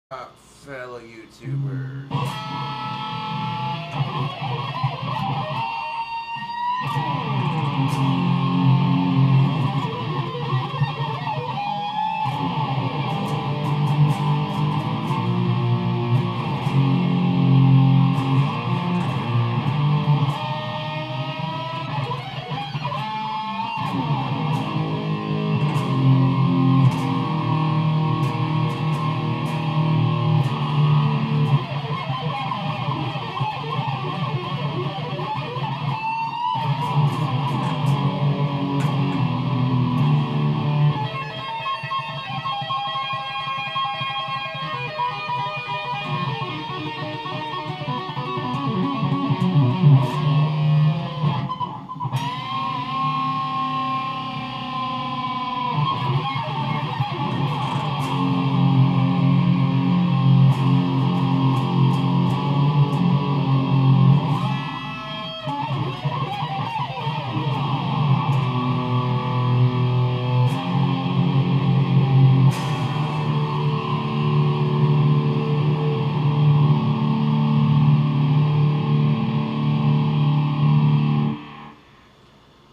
Fellow YouTubers.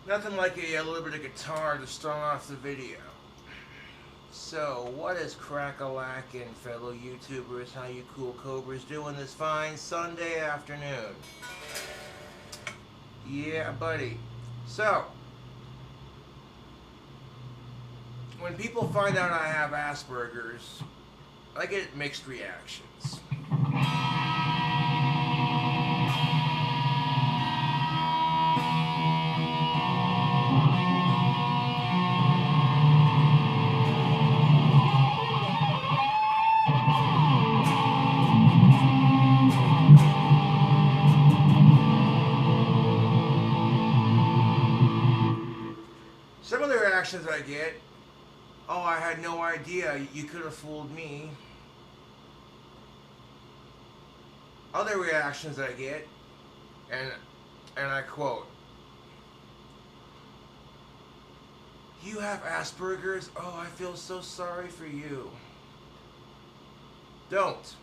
Nothing like a little bit of guitar to start off the video. So, what is crack-a-lackin', fellow YouTubers? How you cool cobras doing this fine Sunday afternoon? Yeah, buddy. So, when people find out I have Asperger's, I get mixed reactions. Some of the reactions I get, oh, I had no idea, you could have fooled me. Other reactions I get, and I quote, you have Asperger's? Oh, I feel so sorry for you. Don't.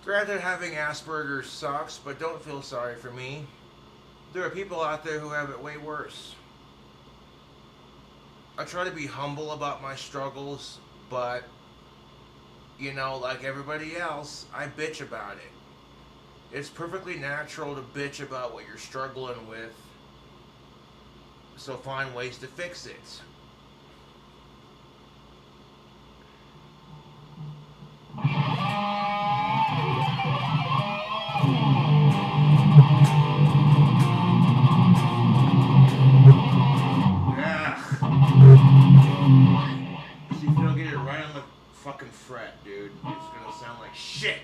Granted, having Asperger's sucks, but don't feel sorry for me. There are people out there who have it way worse. I try to be humble about my struggles, but, you know, like everybody else, I bitch about it. It's perfectly natural to bitch about what you're struggling with, so find ways to fix it. See if you don't get it right on the fucking fret, dude. It's gonna sound like shit.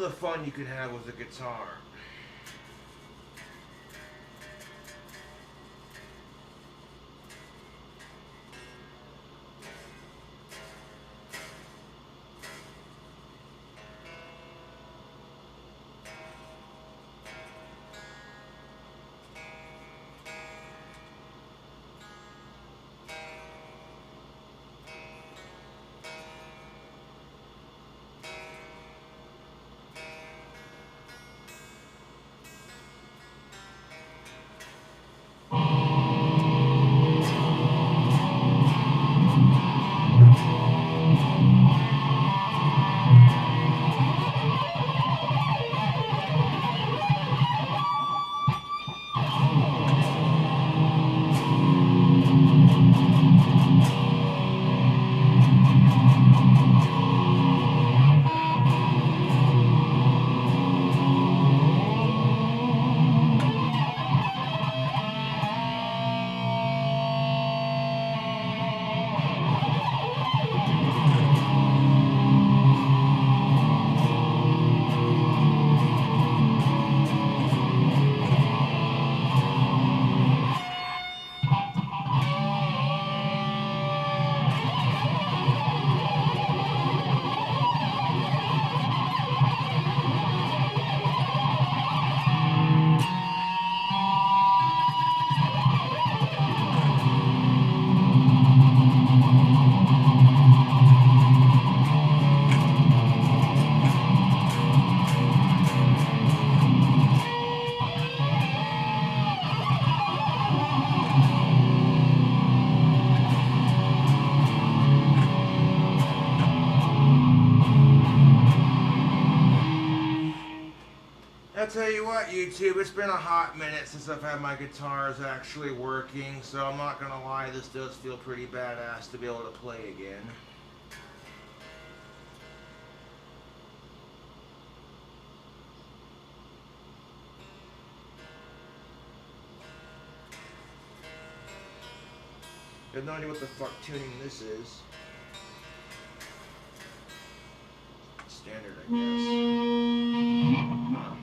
the fun you can have with a guitar. I'll tell you what, YouTube, it's been a hot minute since I've had my guitars actually working, so I'm not gonna lie, this does feel pretty badass to be able to play again. I have no idea what the fuck tuning this is. Standard, I guess. Huh.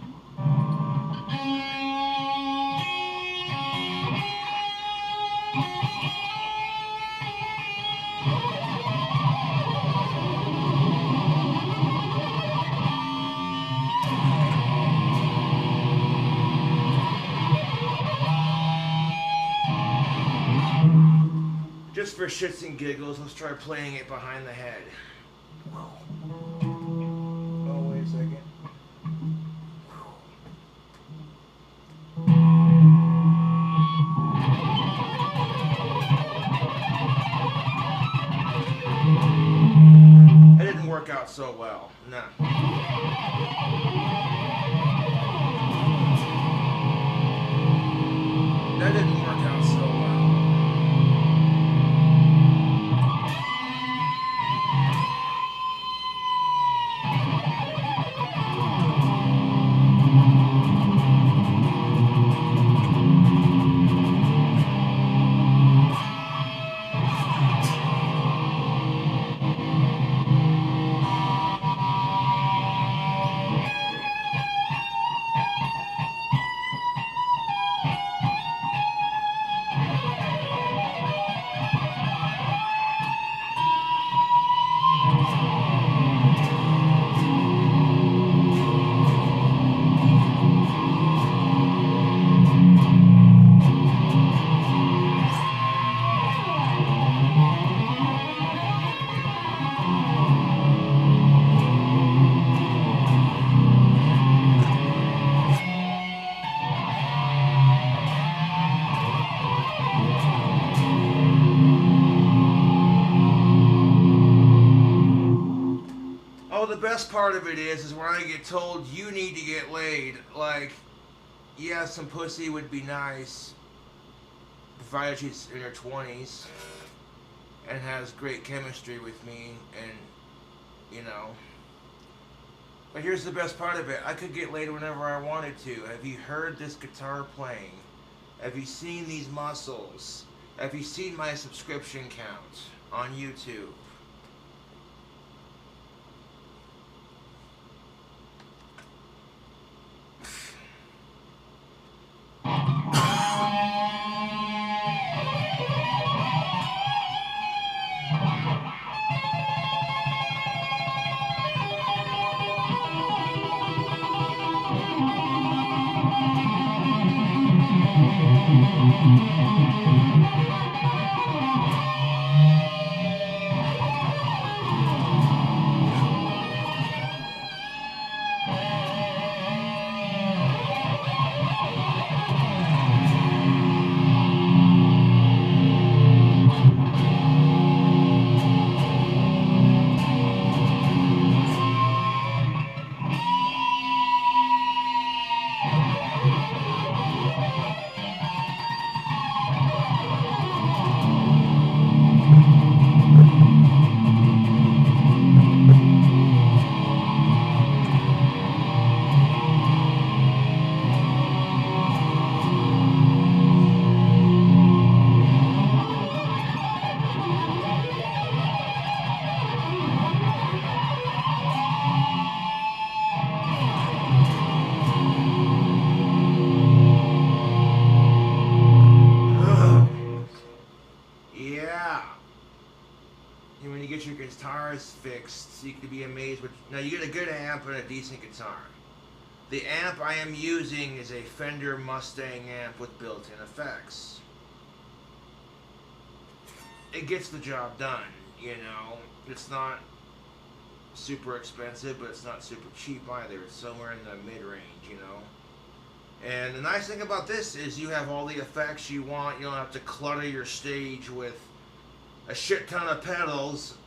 Just for shits and giggles, let's try playing it behind the head. Whoa. Oh, wait a second. That didn't work out so well. Nah. That didn't work out so well. The best part of it is when I get told you need to get laid, like, yeah, some pussy would be nice, provided she's in her 20s and has great chemistry with me, and, you know. But here's the best part of it. I could get laid whenever I wanted to. Have you heard this guitar playing? Have you seen these muscles? Have you seen my subscription count on YouTube? Yeah. And when you get your guitars fixed, you can be amazed. Now you get a good amp and a decent guitar. The amp I am using is a Fender Mustang amp with built-in effects. It gets the job done, you know. It's not super expensive, but it's not super cheap either. It's somewhere in the mid-range, you know. And the nice thing about this is you have all the effects you want. You don't have to clutter your stage with a shit ton of pedals.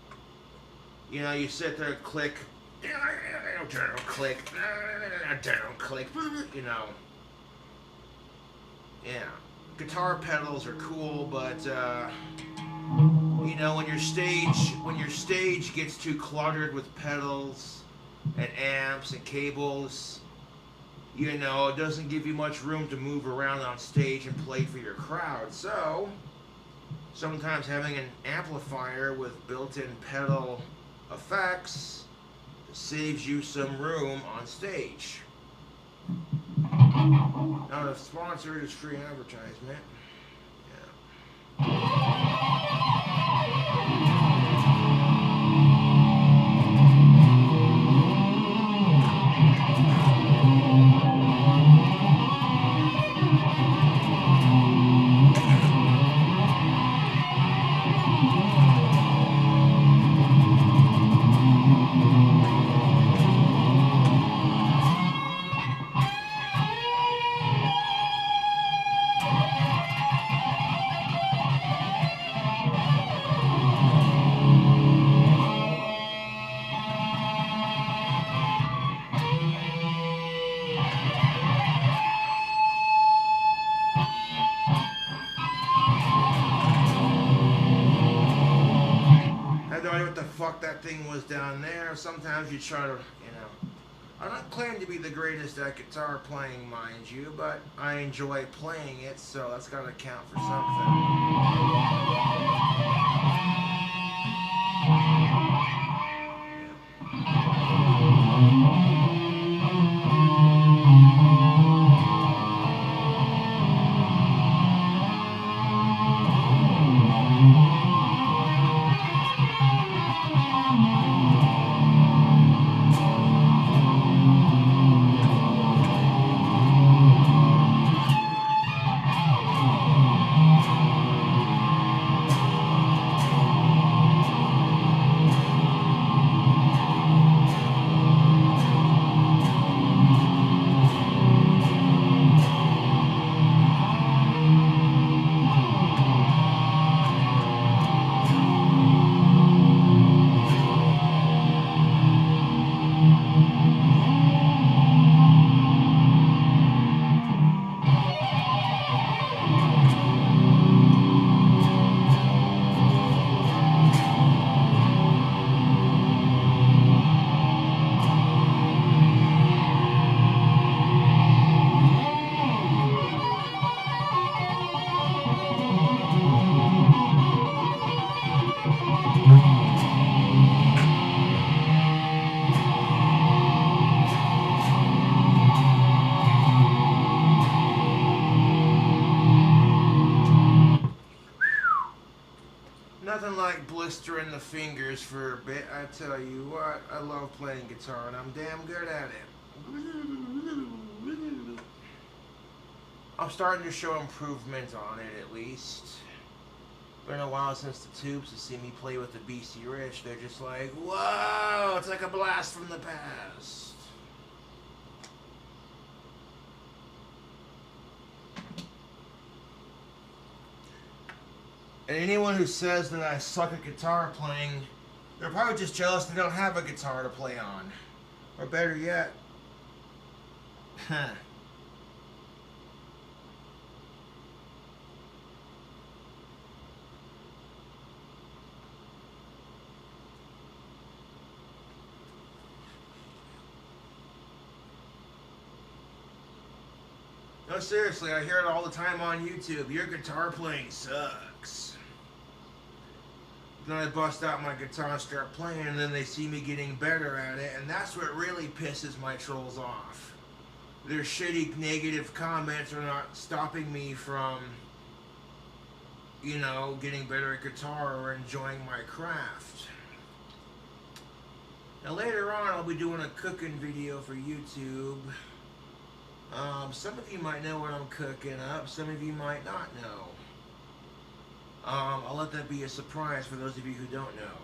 You know, you sit there and click, click, click, you know. Yeah. Guitar pedals are cool, but you know, when your stage gets too cluttered with pedals and amps and cables, you know, it doesn't give you much room to move around on stage and play for your crowd. So sometimes having an amplifier with built-in pedal effects saves you some room on stage. Now the sponsor is free advertisement. What the fuck that thing was down there. Sometimes you try to, you know, I don't claim to be the greatest at guitar playing, mind you, but I enjoy playing it, so that's gotta count for nothing like blistering the fingers for a bit. I tell you what, I love playing guitar and I'm damn good at it. I'm starting to show improvement on it, at least. Been a while since the tubes to see me play with the BC Rich. They're just like, whoa, it's like a blast from the past. And anyone who says that I suck at guitar playing, they're probably just jealous they don't have a guitar to play on. Or better yet, no, seriously, I hear it all the time on YouTube. Your guitar playing sucks. Then I bust out my guitar and start playing, and then they see me getting better at it, and that's what really pisses my trolls off. Their shitty negative comments are not stopping me from, you know, getting better at guitar or enjoying my craft. Now later on, I'll be doing a cooking video for YouTube. Some of you might know what I'm cooking up, some of you might not know. I'll let that be a surprise for those of you who don't know.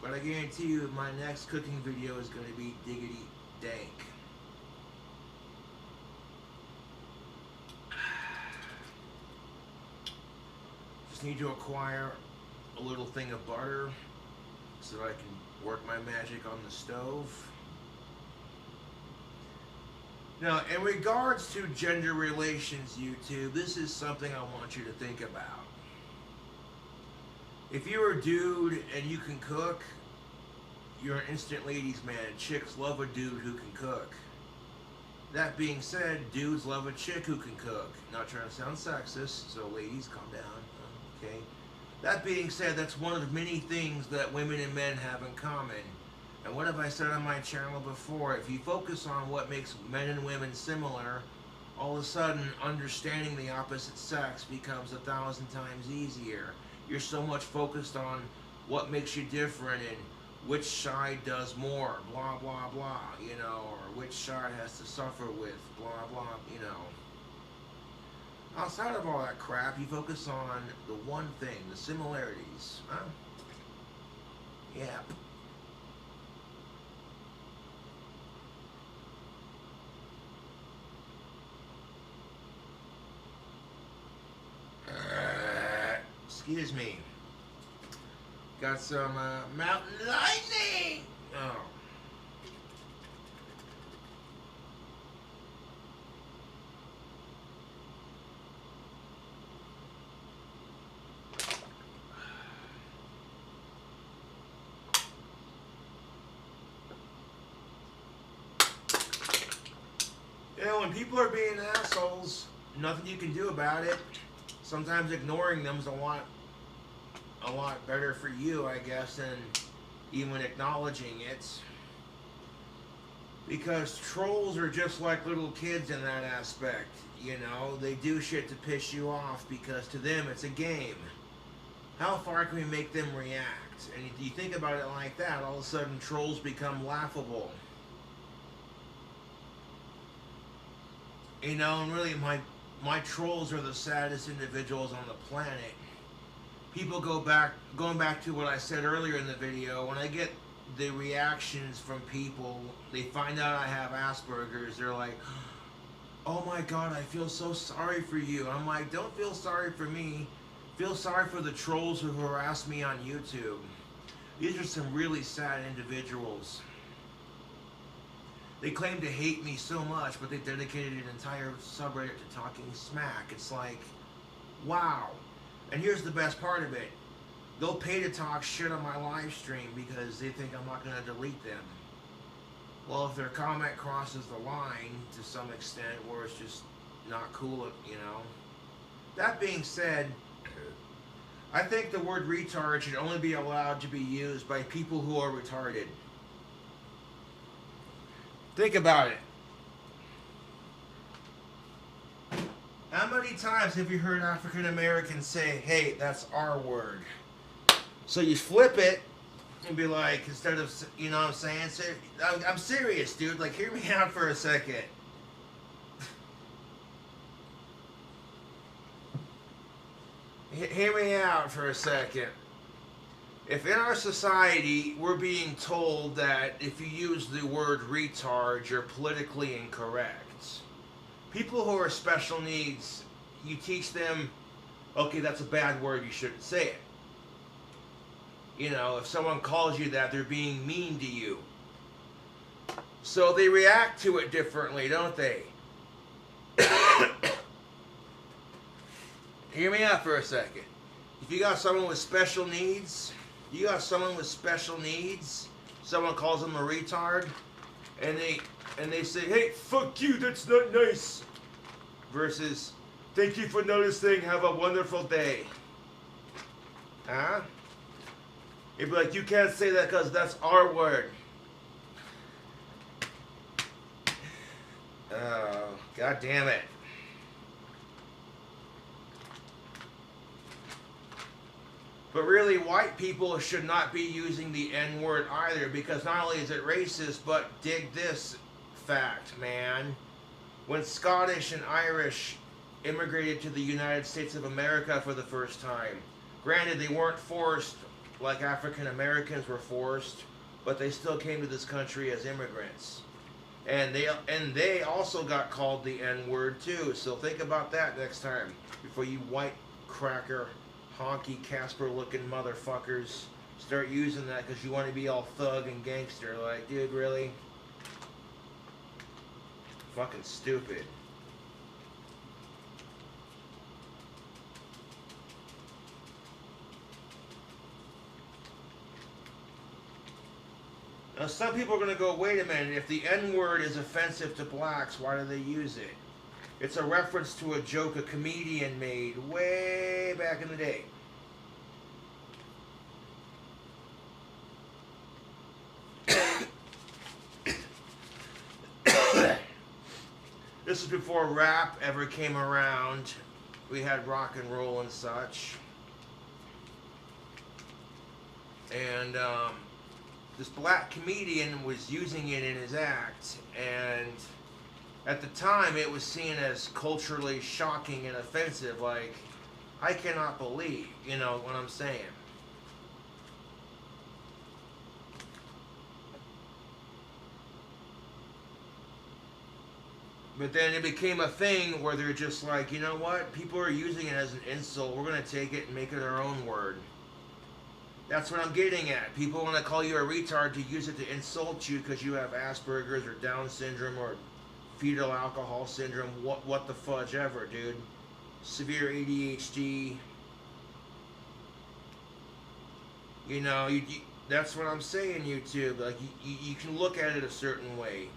But I guarantee you my next cooking video is going to be diggity dank. Just need to acquire a little thing of butter so that I can work my magic on the stove. Now, in regards to gender relations, YouTube, this is something I want you to think about. If you're a dude and you can cook, you're an instant ladies man. Chicks love a dude who can cook. That being said, dudes love a chick who can cook. Not trying to sound sexist, so ladies, calm down, okay? That being said, that's one of many things that women and men have in common. And what have I said on my channel before? If you focus on what makes men and women similar, all of a sudden understanding the opposite sex becomes 1,000 times easier. You're so much focused on what makes you different and which side does more, blah, blah, blah, you know, or which side has to suffer with, blah, blah, you know. Outside of all that crap, you focus on the one thing, the similarities, huh? Yep. Excuse me. Got some mountain lightning. Oh. You know, when people are being assholes, nothing you can do about it. Sometimes ignoring them is a lot better for you, I guess, than even acknowledging it. Because trolls are just like little kids in that aspect, you know? They do shit to piss you off because to them it's a game. How far can we make them react? And if you think about it like that, all of a sudden trolls become laughable. You know, and really my trolls are the saddest individuals on the planet. People going back to what I said earlier in the video, when I get the reactions from people, they find out I have Asperger's, they're like, oh my God, I feel so sorry for you. I'm like, don't feel sorry for me. Feel sorry for the trolls who harass me on YouTube. These are some really sad individuals. They claim to hate me so much, but they dedicated an entire subreddit to talking smack. It's like, wow. And here's the best part of it. They'll pay to talk shit on my live stream because they think I'm not going to delete them. Well, if their comment crosses the line to some extent where it's just not cool, you know. That being said, I think the word retard should only be allowed to be used by people who are retarded. Think about it. How many times have you heard African Americans say, hey, that's our word? So you flip it and be like, instead of, you know what I'm saying? I'm serious, dude. Like, hear me out for a second. Hear me out for a second. If in our society we're being told that if you use the word retard, you're politically incorrect, people who are special needs, you teach them, okay, that's a bad word, you shouldn't say it. You know, if someone calls you that, they're being mean to you. So they react to it differently, don't they? Hear me out for a second. If you got someone with special needs, someone calls them a retard, and they say, hey, fuck you, that's not nice. Versus, thank you for noticing, have a wonderful day. Huh? You'd be like, you can't say that because that's our word. Oh, god damn it. But really, white people should not be using the N-word either, because not only is it racist, but dig this fact, man. When Scottish and Irish immigrated to the United States of America for the first time, granted they weren't forced like African Americans were forced, but they still came to this country as immigrants. And they also got called the N-word too, so think about that next time, before you white cracker honky Casper looking motherfuckers start using that because you want to be all thug and gangster. Like, dude, really? Fucking stupid. Now some people are going to go, wait a minute, if the N-word is offensive to blacks, why do they use it? It's a reference to a joke a comedian made way back in the day. This is before rap ever came around. We had rock and roll and such. And this black comedian was using it in his act, and at the time it was seen as culturally shocking and offensive. Like, I cannot believe, you know what I'm saying. But then it became a thing where they're just like, you know what? People are using it as an insult. We're going to take it and make it our own word. That's what I'm getting at. People want to call you a retard to use it to insult you because you have Asperger's or Down syndrome or fetal alcohol syndrome. What the fudge ever, dude. Severe ADHD. You know, that's what I'm saying, YouTube. Like, you can look at it a certain way.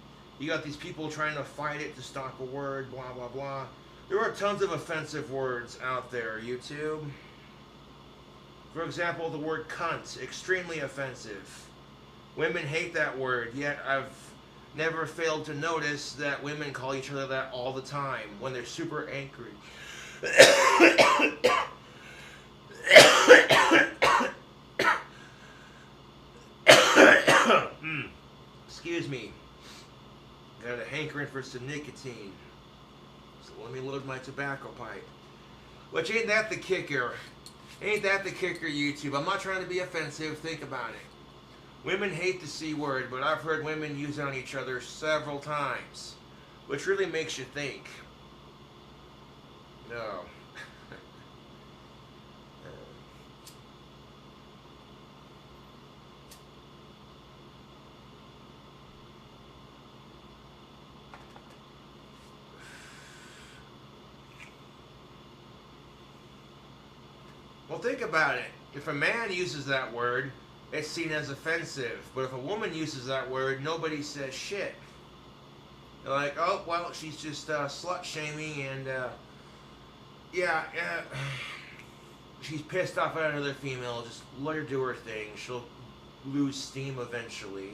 You got these people trying to fight it to stop a word, blah, blah, blah. There are tons of offensive words out there, YouTube. For example, the word cunt, extremely offensive. Women hate that word, yet I've never failed to notice that women call each other that all the time when they're super angry. Excuse me. Got a hankering for some nicotine. So let me load my tobacco pipe. Which ain't that the kicker? Ain't that the kicker, YouTube? I'm not trying to be offensive. Think about it. Women hate the C word, but I've heard women use it on each other several times. Which really makes you think. No. Well, think about it. If a man uses that word, it's seen as offensive. But if a woman uses that word, nobody says shit. They're like, oh, well, she's just slut-shaming and, she's pissed off at another female. Just let her do her thing. She'll lose steam eventually.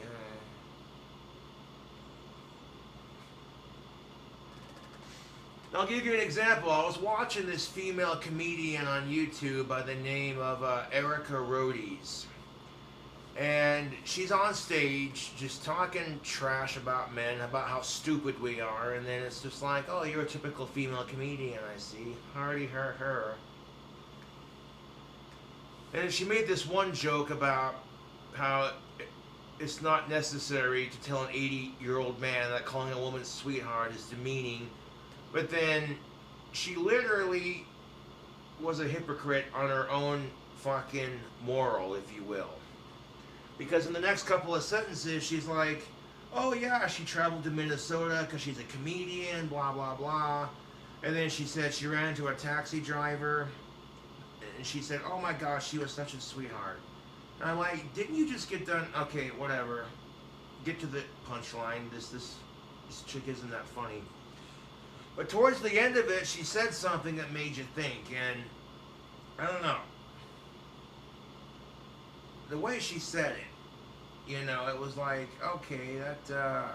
I'll give you an example. I was watching this female comedian on YouTube by the name of Erica Rhodes. And she's on stage just talking trash about men, about how stupid we are. And then it's just like, oh, you're a typical female comedian, I see. Hardy her. And she made this one joke about how it's not necessary to tell an 80-year-old man that calling a woman sweetheart is demeaning. But then she literally was a hypocrite on her own fucking moral, if you will. Because in the next couple of sentences, she's like, oh yeah, she traveled to Minnesota because she's a comedian, blah, blah, blah. And then she said she ran into a taxi driver. And she said, oh my gosh, she was such a sweetheart. And I'm like, didn't you just get done? Okay, whatever. Get to the punchline. This chick isn't that funny. But towards the end of it, she said something that made you think. And I don't know. The way she said it, you know, it was like, okay, that, yeah.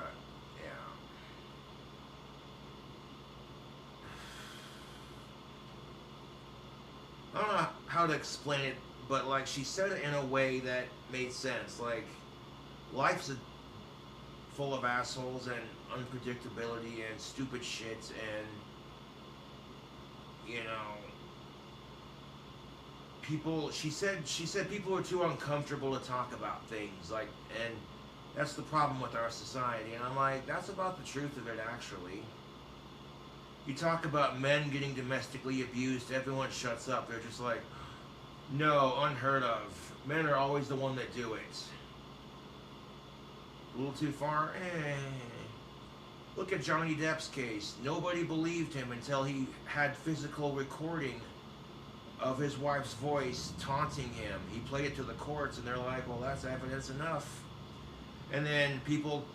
I don't know how to explain it, but like she said it in a way that made sense. Like, life's full of assholes and unpredictability and stupid shit, and you know, people. She said people are too uncomfortable to talk about things, like, and that's the problem with our society. And I'm like, that's about the truth of it, actually. You talk about men getting domestically abused, everyone shuts up. They're just like, no, unheard of. Men are always the one that do it. A little too far? Look at Johnny Depp's case. Nobody believed him until he had physical recording of his wife's voice taunting him. He played it to the courts, and they're like, well, that's evidence enough. And then people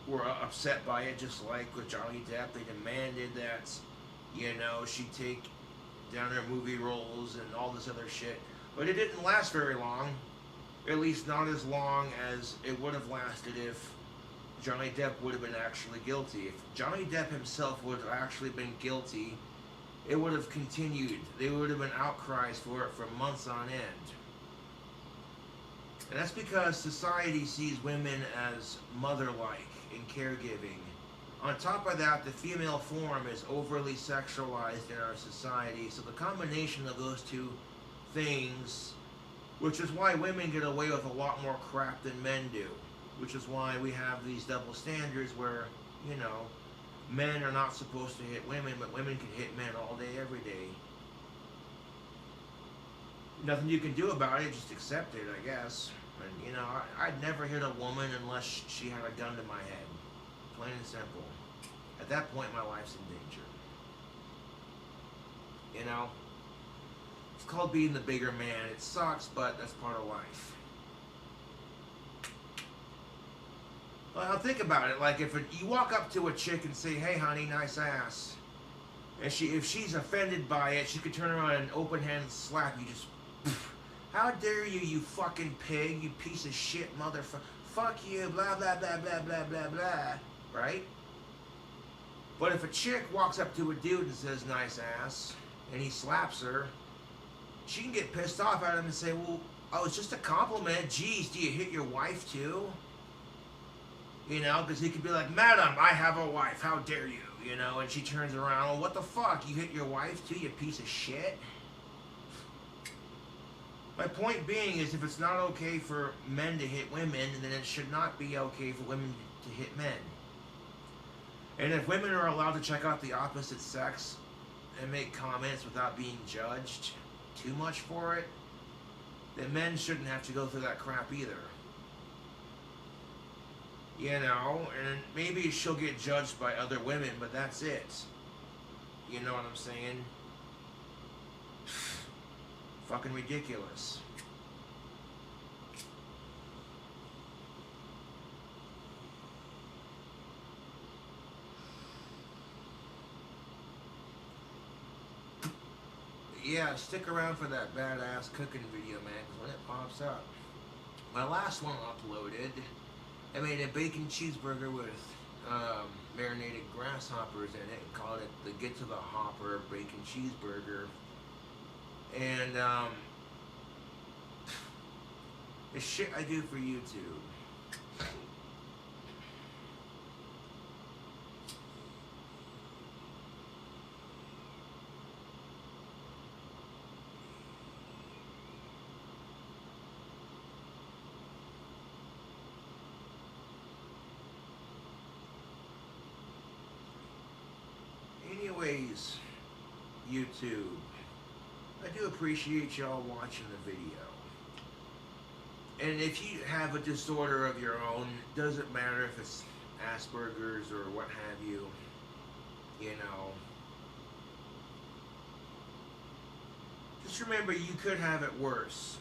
were upset by it, just like with Johnny Depp. They demanded that, you know, she take down her movie roles and all this other shit. But it didn't last very long. At least not as long as it would have lasted if Johnny Depp would have been actually guilty. If Johnny Depp himself would have actually been guilty, it would have continued. There would have been outcries for it for months on end. And that's because society sees women as mother-like in caregiving. On top of that, the female form is overly sexualized in our society. So the combination of those two things, which is why women get away with a lot more crap than men do. Which is why we have these double standards where, you know, men are not supposed to hit women, but women can hit men all day, every day. Nothing you can do about it, just accept it, I guess. And, you know, I'd never hit a woman unless she had a gun to my head. Plain and simple. At that point, my life's in danger. You know? It's called being the bigger man. It sucks, but that's part of life. Well, think about it. Like, if you walk up to a chick and say, hey, honey, nice ass. And if she's offended by it, she could turn around and open hand slap you. Just, how dare you, you fucking pig, you piece of shit motherfucker. Fuck you, blah, blah, blah, blah, blah, blah, blah. Right? But if a chick walks up to a dude and says, nice ass, and he slaps her, she can get pissed off at him and say, well, oh, it's just a compliment. Geez, do you hit your wife too? You know, because he could be like, madam, I have a wife, how dare you? You know, and she turns around, well, what the fuck? You hit your wife too, you piece of shit? My point being is, if it's not okay for men to hit women, then it should not be okay for women to hit men. And if women are allowed to check out the opposite sex and make comments without being judged too much for it, then men shouldn't have to go through that crap either. You know, and maybe she'll get judged by other women, but that's it. You know what I'm saying? Fucking ridiculous. Yeah, stick around for that badass cooking video, man, because when it pops up. My last one uploaded, I made a bacon cheeseburger with marinated grasshoppers in it and called it the Get to the Hopper bacon cheeseburger. And the shit I do for YouTube. anyways, YouTube, I do appreciate y'all watching the video. And if you have a disorder of your own, doesn't matter if it's Asperger's or what have you, you know, just remember you could have it worse.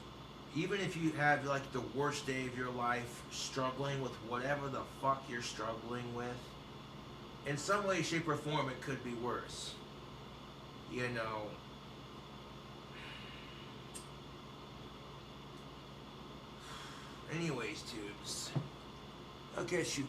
Even if you have like the worst day of your life, struggling with whatever the fuck you're struggling with, in some way, shape, or form it could be worse. You know, anyways, tubes, I'll catch you